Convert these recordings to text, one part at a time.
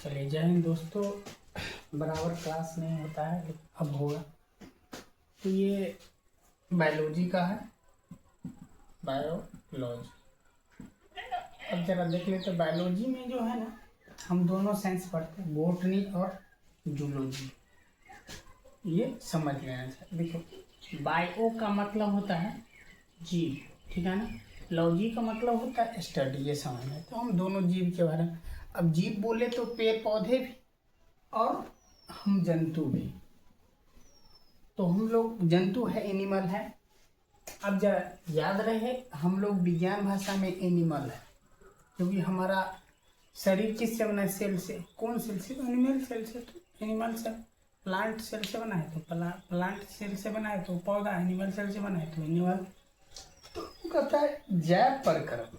चलिए, जय हिंद दोस्तों। बराबर क्लास नहीं होता है लेकिन अब होगा। तो ये बायोलॉजी का है, बायोलॉजी। अब जरा देख लेते, बायोलॉजी में जो है ना, हम दोनों साइंस पढ़ते हैं, बॉटनी और जूलॉजी। ये समझ लेना चाहिए। देखो, बायो का मतलब होता है जीव, ठीक है ना। लॉजी का मतलब होता है स्टडी, ये समझना है। तो हम दोनों जीव के बारे में, अब जीव बोले तो पेड़ पौधे भी और हम जंतु भी। तो हम लोग जंतु है, एनिमल है। अब जरा याद रहे, हम लोग विज्ञान भाषा में एनिमल है, क्योंकि हमारा शरीर किससे बना है? सेल से। कौन सेल से? एनिमल सेल से। तो एनिमल सेल। प्लांट सेल से बना है तो प्लांट सेल से बना है तो पौधा। एनिमल सेल से बना है तो एनिमल। तो कहता है जैव प्रक्रम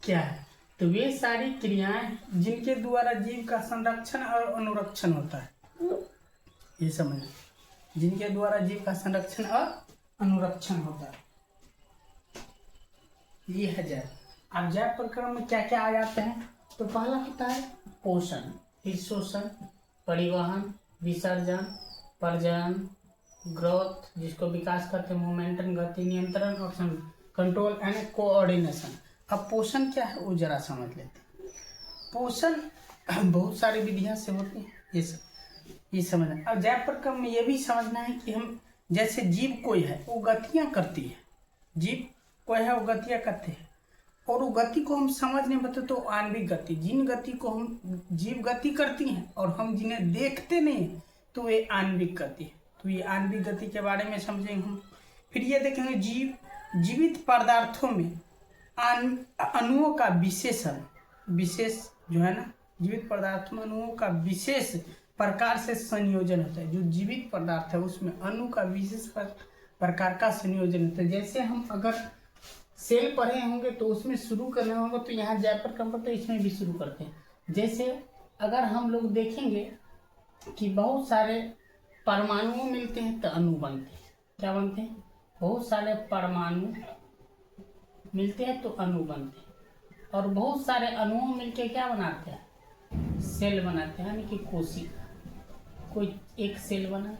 क्या है? तो वे सारी क्रियाएं जिनके द्वारा जीव का संरक्षण और अनुरक्षण होता है। ये समझना, जिनके द्वारा जीव का संरक्षण और अनुरक्षण होता है, ये है जैव। अब जैव प्रक्रम में क्या क्या आ जाते हैं? तो पहला होता है पोषण, फिर शोषण, परिवहन, विसर्जन, प्रजनन, ग्रोथ जिसको विकास करते हैं, मोमेंटम गति, नियंत्रण और कंट्रोल एंड कोऑर्डिनेशन। अब पोषण क्या है वो जरा समझ लेते हैं। पोषण बहुत सारी विधियां से होती है, ये समझना। अब जैव प्रक्रम में ये भी समझना है कि हम जैसे जीव कोई है वो गतियां करती है, जीव कोई है वो गतियां करते हैं, और वो गति को हम समझ नहीं पाते तो आणविक गति, जिन गति को हम जीव गति करती हैं और हम जिन्हें देखते नहीं तो ये आणविक गति है। तो ये आणविक गति के बारे में समझेंगे हम। फिर ये देखेंगे जीवित पदार्थों में अणुओं का विशेष जो है ना, जीवित पदार्थों में अणुओं का विशेष प्रकार से संयोजन होता है। जो जीवित पदार्थ है उसमें अणु का विशेष प्रकार का संयोजन होता है। जैसे हम अगर सेल पढ़े होंगे तो उसमें शुरू करना होगा, तो यहाँ जैव प्रक्रम पर तो इसमें भी शुरू करते हैं। जैसे अगर हम लोग देखेंगे कि बहुत सारे परमाणु मिलते हैं तो अणु बनते हैं। क्या बनते हैं? बहुत सारे परमाणु मिलते हैं तो अणु बनते हैं, और बहुत सारे अणुओं मिलके क्या बनाते हैं? सेल बनाते हैं, यानी कि कोशिका। कोई एक सेल बना,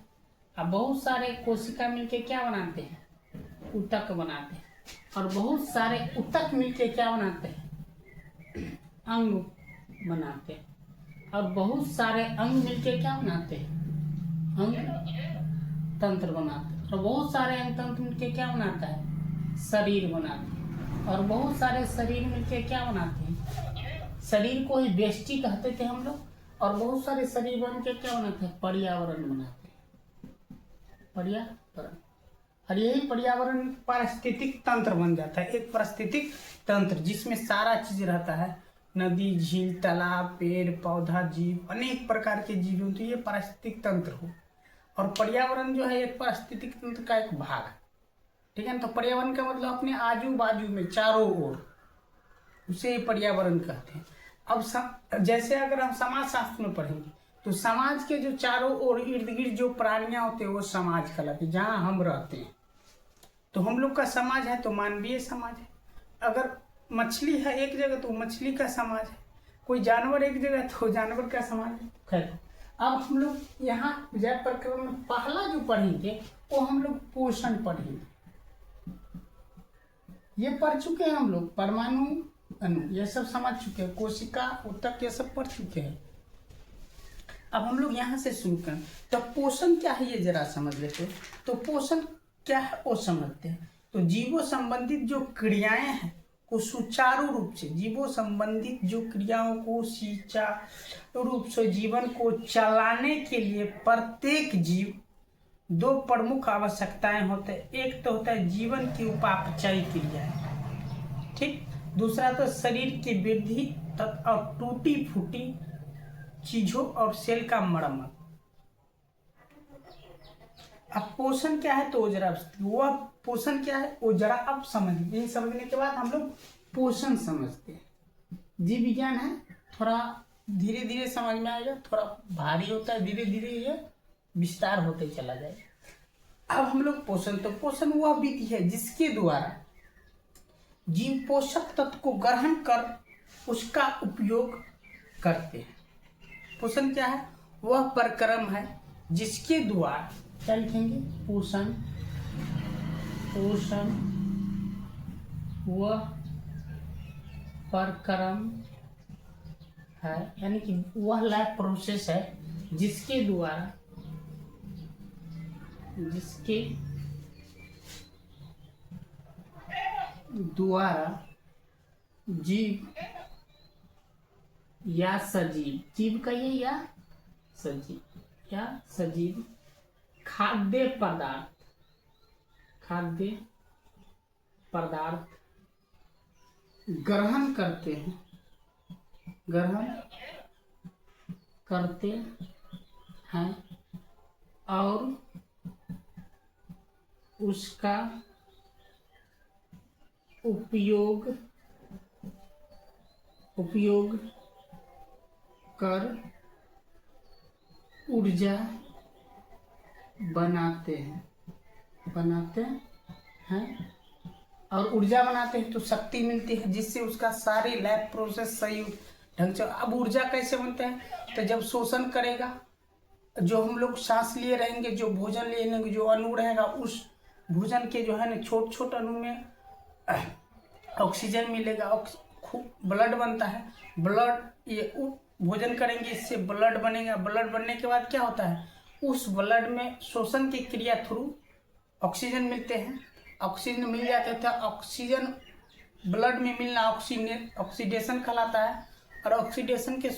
अब बहुत सारे कोशिका मिलके क्या बनाते हैं? ऊतक बनाते हैं, और बहुत सारे ऊतक मिलके क्या बनाते हैं? अंग बनाते हैं, और बहुत सारे अंग मिलके क्या बनाते हैं? अंग तंत्र बनाते हैं, और बहुत सारे अंग तंत्र मिलके क्या बनाता है? शरीर बनाते हैं, और बहुत सारे शरीर मिलके क्या बनाते हैं? शरीर को ही व्यष्टि कहते थे हम लोग, और बहुत सारे शरीर बन के क्या बनाते हैं? पर्यावरण बनाते हैं, पर्यावरण। और यही पर्यावरण पारिस्थितिक तंत्र बन जाता है। एक पारिस्थितिक तंत्र जिसमें सारा चीज रहता है, नदी, झील, तालाब, पेड़ पौधा, जीव, अनेक प्रकार के जीव होते हैं। ये पारिस्थितिक तंत्र हो, और पर्यावरण जो है एक पारिस्थितिक तंत्र का एक भाग है, ठीक है ना। तो पर्यावरण का मतलब अपने आजू बाजू में चारों ओर, उसे पर्यावरण कहते हैं। अब जैसे अगर हम समाज शास्त्र में पढ़ेंगे तो समाज के जो चारों ओर इर्द गिर्द जो प्राणियां होते हैं वो समाज कहलाते हैं, जहां हम रहते हैं। तो हम लोग का समाज है तो मानवीय समाज है। अगर मछली है एक जगह तो मछली का समाज है, कोई जानवर एक जगह तो जानवर का समाज है। खैर, अब हम लोग यहाँ जैव प्रक्रम में पहला जो पढ़ेंगे वो हम लोग पोषण पढ़ेंगे। ये पढ़ चुके हैं हम लोग, परमाणु, अणु, ये सब समझ चुके हैं, कोशिका, ऊतक, ये सब पढ़ चुके हैं। अब हम लोग यहाँ से शुरू करें। तो पोषण क्या है ये जरा समझ लेते हैं। तो पोषण क्या है वो समझते हैं। तो जीवों संबंधित जो क्रियाएं हैं को सुचारू रूप से, जीवों संबंधित जो क्रियाओं को सुचारू रूप से जीवन को चलाने के लिए प्रत्येक जीव दो प्रमुख आवश्यकताएं होते हैं। एक तो होता है जीवन की उपापचय क्रियाएं, ठीक। दूसरा तो शरीर की वृद्धि और टूटी फूटी चीजों और सेल का मरम्मत। अब पोषण क्या है तो जरा वो पोषण क्या है वो जरा अब समझ। ये समझने के बाद हम लोग पोषण समझते हैं। जीव विज्ञान है, थोड़ा धीरे धीरे समझ में आएगा, थोड़ा भारी होता है, धीरे धीरे ये विस्तार होते चला जाएगा। अब हम लोग पोषण, तो पोषण वह विधि है जिसके द्वारा जीव पोषक तत्व को ग्रहण कर उसका उपयोग करते हैं। पोषण क्या है? वह प्रक्रम है जिसके द्वारा, क्या लिखेंगे? पोषण, पोषण वह प्रक्रम है, यानी कि वह लाइफ प्रोसेस है जिसके द्वारा जीव या सजीव, जीव कहिए या सजीव खाद्य पदार्थ ग्रहण करते हैं और उसका उपयोग कर ऊर्जा बनाते हैं और ऊर्जा बनाते हैं तो शक्ति मिलती है, जिससे उसका सारी लाइफ प्रोसेस सही ढंग से। अब ऊर्जा कैसे बनता है? तो जब शोषण करेगा, जो हम लोग सांस लिए रहेंगे, जो भोजन लिए रहेंगे, जो अणु रहेगा, उस भोजन के जो है ना छोट छोट अणु में ऑक्सीजन मिलेगा, ब्लड बनता है। ब्लड ये भोजन करेंगे, इससे ब्लड बनेगा। ब्लड बनने के बाद क्या होता है? उस ब्लड में शोषण की क्रिया थ्रू ऑक्सीजन मिलते हैं। ऑक्सीजन मिल जाते थे, ऑक्सीजन ब्लड में मिलना ऑक्सीडेशन कहलाता है। और ऑक्सीडेशन के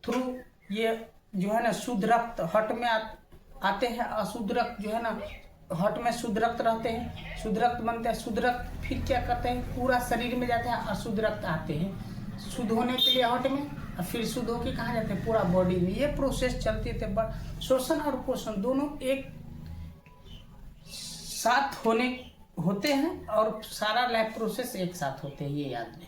थ्रू ये जो है ना शुद्ध रक्त हट में आते हैं, अशुद्ध रक्त जो है ना हट में शुद्ध रक्त रहते हैं, शुद्ध रक्त बनते हैं। शुद्ध रक्त फिर क्या करते हैं? पूरा शरीर में जाते हैं, अशुद्ध रक्त आते हैं शुद्ध होने के लिए हट में, और फिर शुद्ध होके कहाँ जाते हैं? पूरा बॉडी में। ये प्रोसेस चलती थे। शोषण और पोषण दोनों एक साथ होते हैं और सारा लाइफ प्रोसेस एक साथ होते हैं, ये याद रहे।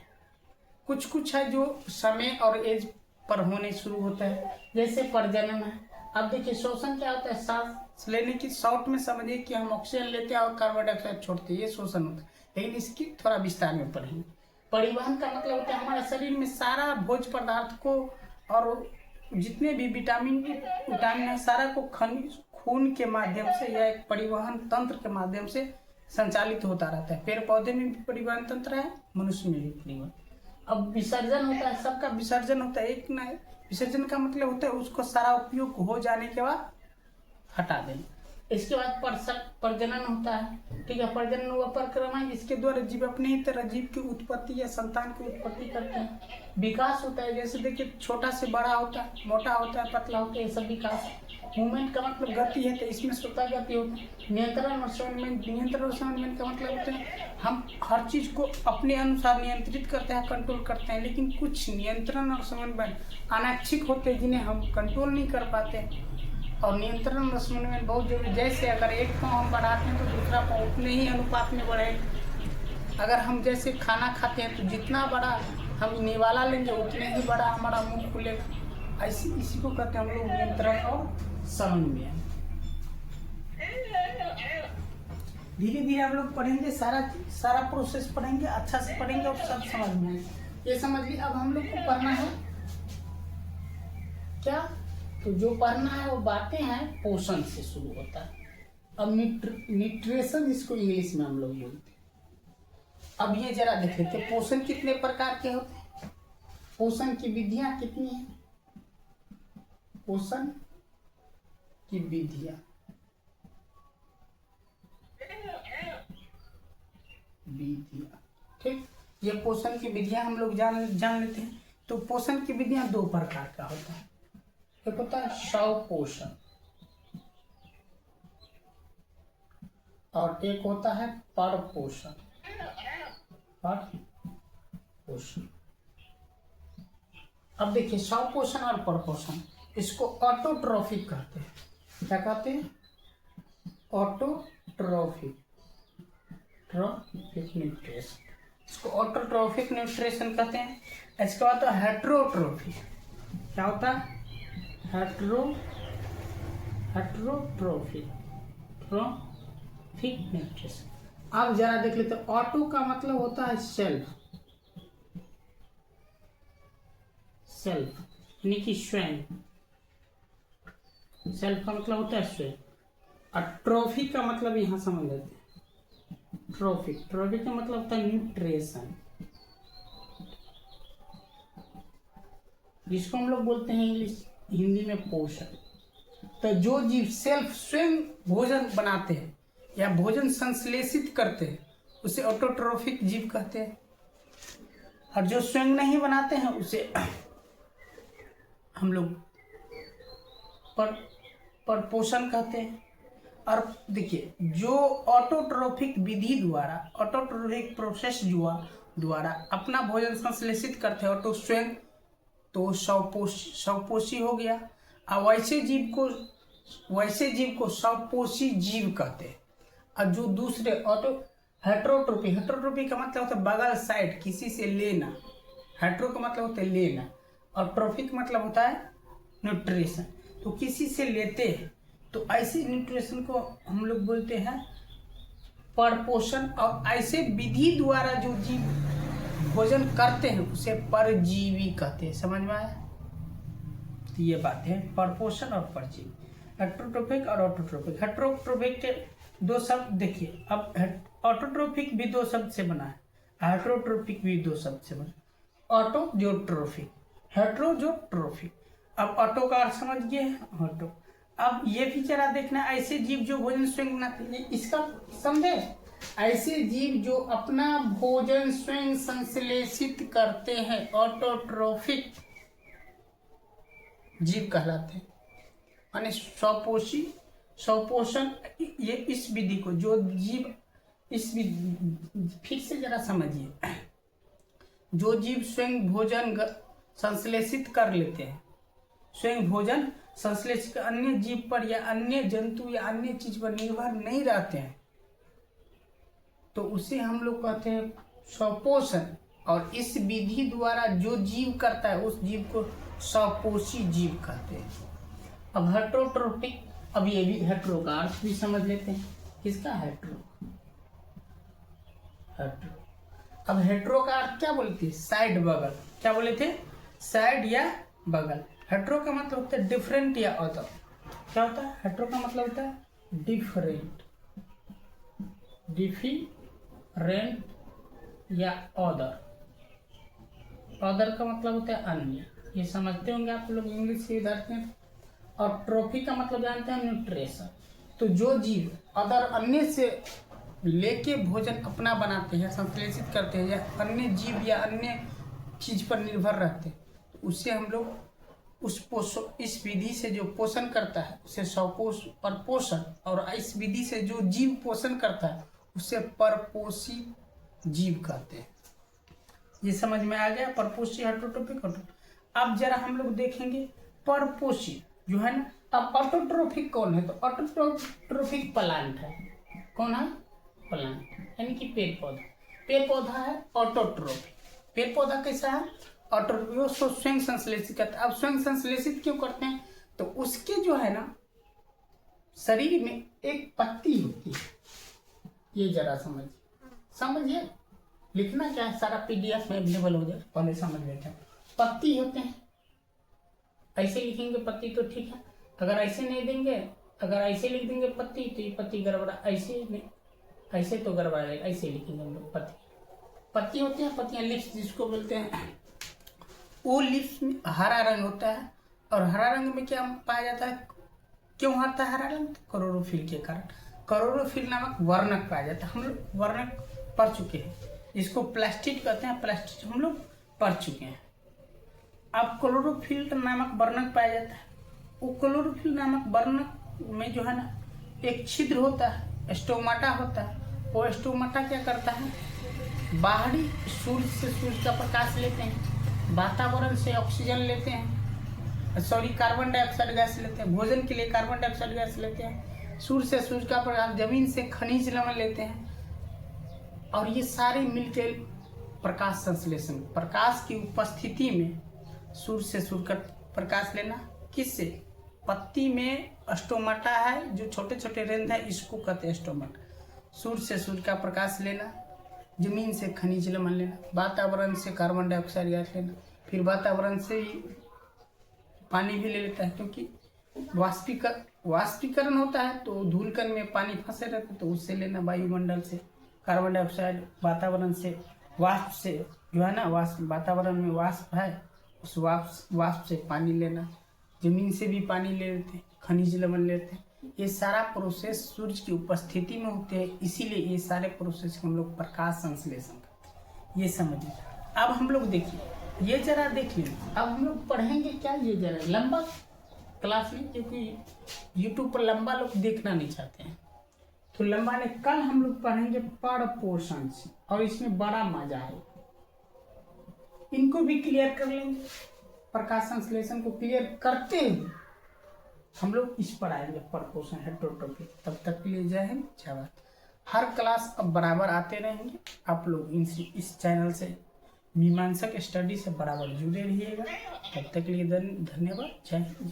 कुछ है जो समय और एज पर होने शुरू होता है, जैसे प्रजनन है। अब देखिए शोषण क्या होता है? सांस लेने की शॉर्ट में समझिए कि हम ऑक्सीजन लेते हैं और कार्बन डाइऑक्साइड छोड़ते हैं, ये शोषण होता है। लेकिन इसकी थोड़ा विस्तार में पढ़ेंगे। परिवहन का मतलब होता है हमारे शरीर में सारा भोज्य पदार्थ को और जितने भी विटामिन है सारा को खून के माध्यम से या एक परिवहन तंत्र के माध्यम से संचालित होता रहता है। पेड़ पौधे में भी परिवहन तंत्र है, मनुष्य में भी परिवहन। अब विसर्जन होता है, सबका विसर्जन होता है, एक ना। विसर्जन का मतलब होता है उसको सारा उपयोग हो जाने के बाद हटा देना। इसके बाद प्रजनन होता है, ठीक है। प्रजनन वह प्रक्रम है जिसके द्वारा जीव अपने ही तरह जीव की उत्पत्ति या संतान की उत्पत्ति करते हैं। विकास होता है, जैसे देखिए छोटा से बड़ा होता है, मोटा होता है, पतला होता है, ये सब विकास। मूवमेंट का मतलब गति है, तो इसमें स्वतः गति होती है। नियंत्रण और समन्वय का मतलब होता है हम हर चीज को अपने अनुसार नियंत्रित करते हैं, कंट्रोल करते हैं। लेकिन कुछ नियंत्रण और समन्वय अनैच्छिक होते हैं जिन्हें हम कंट्रोल नहीं कर पाते। और नियंत्रण और समन्वय बहुत जरूरी। जैसे अगर एक पाँव हम बढ़ाते हैं तो दूसरा पाँव उतने ही अनुपात में बढ़ेगा। अगर हम जैसे खाना खाते हैं तो जितना बड़ा हम निवाला लेंगे उतने ही बड़ा हमारा मुंह खुलेगा। ऐसे इसी को कहते हैं हम लोग नियंत्रण और समन्वय। धीरे धीरे हम लोग पढ़ेंगे, सारा प्रोसेस पढ़ेंगे, अच्छा से पढ़ेंगे और सब समझ में आएंगे। ये समझ लीजिए। अब हम लोग को पढ़ना है क्या? तो जो पढ़ना है वो बातें हैं पोषण से शुरू होता है। अब न्यूट्रिशन इसको इंग्लिश में हम लोग बोलते हैं। अब ये जरा देख लेते हैं पोषण कितने प्रकार के होते हैं, पोषण की विधियां कितनी हैं। पोषण की विधियां ठीक। ये पोषण की विधियां हम लोग जान लेते हैं। तो पोषण की विधियां दो प्रकार का होता है। एक होता है स्वपोषण और एक होता है परपोषण। अब देखिए स्वपोषण और परपोषण, इसको ऑटोट्रॉफिक कहते हैं। क्या कहते हैं? Autotrophic nutrition. इसको ऑटोट्रॉफिक न्यूट्रिशन कहते हैं। इसके बाद तो हेट्रोट्रॉफिक। क्या होता है? Heterotrophic nutrition. अब जरा देख लेते हैं। ऑटो का मतलब होता है सेल्फ, सेल्फ यानी कि स्वयं, सेल्फ का मतलब होता है स्वयं। और ट्रॉफी का मतलब यहाँ समझ लेते हैं। ट्रॉफी का मतलब होता है न्यूट्रिशन, जिसको हम लोग बोलते हैं हिंदी में पोषण। तो जो जीव सेल्फ स्वयं भोजन बनाते हैं या भोजन संश्लेषित करते हैं उसे ऑटोट्रोफिक जीव कहते हैं, और जो स्वयं नहीं बनाते हैं उसे हम लोग परपोषण कहते हैं। और देखिए, जो ऑटोट्रोफिक विधि द्वारा, ऑटोट्रोफिक प्रोसेस द्वारा अपना भोजन संश्लेषित करते हैं और तो स्वयं तो स्वपोषी हो गया। और वैसे जीव को स्वपोषी जीव कहते हैं। और जो दूसरे हेट्रोट्रोफी का मतलब होता है बगल साइड, किसी से लेना। हेट्रो का मतलब होता है लेना और ट्रोफिक मतलब होता है न्यूट्रिशन, तो किसी से लेते हैं। तो ऐसे न्यूट्रिशन को हम लोग बोलते हैं परपोषण। और ऐसे विधि द्वारा जो जीव भोजन करते हैं उसे परजीवी कहते हैं। समझ में आया? तो ये बात है परपोषण और परजीवी, हेट्रोट्रोफिक और ऑटोट्रोफिक। हेट्रोट्रोफिक के दो शब्द देखिए, अब ऑटोट्रोफिक भी दो शब्द से बना है, हेट्रोट्रोफिक भी दो शब्द से बना। ऑटो जो ट्रोफिक, हेट्रो जो ट्रोफिक। अब ऑटो का अर्थ समझ गए, ऑटो। अब ये भी जरा देखना, ऐसे जीव जो भोजन स्वयं बनाते हैं, इसका समझे, ऐसे जीव जो अपना भोजन स्वयं संश्लेषित करते हैं ऑटोट्रोफिक जीव कहलाते हैं, यानी स्वपोषण। ये इस विधि को जो जीव, इस विधि फिर से जरा समझिए, जो जीव स्वयं भोजन संश्लेषित कर लेते हैं, स्वयं भोजन संश्लेषित अन्य जीव पर या अन्य जंतु या अन्य चीज पर निर्भर नहीं रहते हैं, तो उसे हम लोग कहते हैं स्वपोषण। और इस विधि द्वारा जो जीव करता है उस जीव को स्वपोषी जीव कहते हैं। अब हेट्रोट्रोफिक, अब ये भी हेट्रो का अर्थ भी समझ लेते हैं। किसका? हेट्रो। अब हेट्रो का अर्थ क्या बोलते हैं? साइड, बगल। क्या बोले थे? साइड या बगल। हेट्रो का मतलब होता है डिफरेंट या अदर। क्या होता है? हेट्रो का मतलब होता है डिफरेंट या अदर। अदर का मतलब होता है अन्य। ये समझते होंगे आप लोग इंग्लिश से विद्यार्थी हैं। और ट्रोफी का मतलब जानते हैं न्यूट्रिशन। तो जो जीव अदर, अन्य से लेके भोजन अपना बनाते हैं, संश्लेषित करते हैं, या अन्य जीव या अन्य चीज पर निर्भर रहते हैं, तो उससे हम लोग इस विधि से जो पोषण करता है उसे परपोषण, और इस विधि से जो जीव पोषण करता है उसे परपोषी जीव कहते हैं। ये समझ में आ गया? परपोषी, हेट्रोट्रोफिक, अब जरा हम लोग देखेंगे परपोषी जो है ना। अब ऑटोट्रोफिक कौन है? तो ऑटोट्रोफिक प्लांट है। कौन है? प्लांट, यानी कि पेड़ पौधा। पेड़ पौधा है ऑटोट्रोफिक। पेड़ पौधा कैसा है? ऑटोट्रोफिक, स्वयं संश्लेषित करता है। अब स्वयं संश्लेषित क्यों करते हैं? तो उसके जो है ना शरीर में एक पत्ती होती है। ये जरा समझिए, लिखना क्या है, सारा पीडीएफ में अवेलेबल हो जाए, पहले समझ लेते हैं। पत्ती होते हैं, ऐसे लिखेंगे पत्ती तो ठीक है। अगर ऐसे नहीं देंगे, अगर ऐसे लिख देंगे पत्ती तो ये पत्ती गड़बड़ा, ऐसे नहीं, ऐसे तो गड़बड़ा जाएगा। ऐसे लिखेंगे हम लोग पत्ती होते हैं। पत्तियां, लिप्स जिसको बोलते हैं, वो लिप्स में हरा रंग होता है। और हरा रंग में क्या पाया जाता है? क्यों आता है हरा रंग? क्लोरोफिल के कारण। क्लोरोफिल नामक वर्णक पाया जाता है। हम लोग वर्णक पढ़ चुके हैं, इसको प्लास्टिड कहते हैं। प्लास्टिड हम लोग पढ़ चुके हैं। अब क्लोरोफिल नामक वर्णक पाया जाता है। वो क्लोरोफिल नामक वर्णक में जो है ना एक छिद्र होता है, स्टोमाटा होता है। वो स्टोमाटा क्या करता है? बाहरी सूर्य से सूर्य का प्रकाश लेते हैं, वातावरण से ऑक्सीजन लेते हैं, कार्बन डाइऑक्साइड गैस लेते हैं, भोजन के लिए कार्बन डाइऑक्साइड गैस लेते हैं, सूर्य से सूर्य का प्रकाश, जमीन से खनिज लवण लेते हैं। और ये सारे मिलकर प्रकाश संश्लेषण, प्रकाश की उपस्थिति में सूर्य से सूर्य का प्रकाश लेना। किससे? पत्ती में स्टोमाटा है, जो छोटे छोटे रेंद है, इसको कहते हैं स्टोमाटा। सूर्य से सूर्य का प्रकाश लेना, जमीन से खनिज लवण लेना, वातावरण से कार्बन डाइऑक्साइड गैस लेना, फिर वातावरण से ही पानी भी ले लेता है, क्योंकि वाष्पीकरण होता है तो धूल कण में पानी फंसे रहते, तो उससे लेना वायुमंडल से, कार्बन डाइऑक्साइड वातावरण से, वाष्प से जो है ना, वाष्प वातावरण में वाष्प है, उस वाष्प से पानी लेना, जमीन से भी पानी ले लेते हैं, खनिज लवण लेते हैं। ये सारा प्रोसेस सूर्य की उपस्थिति में होते हैं, इसीलिए ये सारे प्रोसेस को हम लोग प्रकाश संश्लेषण करते हैं। ये समझिए। अब हम लोग देखिए, ये जरा देख लें। अब हम लोग पढ़ेंगे क्या, ये जरा लंबा क्लास में, क्योंकि यूट्यूब पर लंबा लोग देखना नहीं चाहते हैं, तो लंबा ने कल हम लोग पढ़ेंगे पर पोर्शन से, और इसमें बड़ा मजा है। इनको भी क्लियर कर लेंगे, प्रकाश संश्लेषण को क्लियर करते हुए हम लोग इस पर आएंगे, पर पोर्शन हेटेरोटॉपी। तब तक के लिए जय हिंद, जय भारत। हर क्लास अब बराबर आते रहेंगे, आप लोग इस चैनल से मीमांसक स्टडी से बराबर जुड़े रहिएगा। तब तक के लिए धन्यवाद, जय हिंद।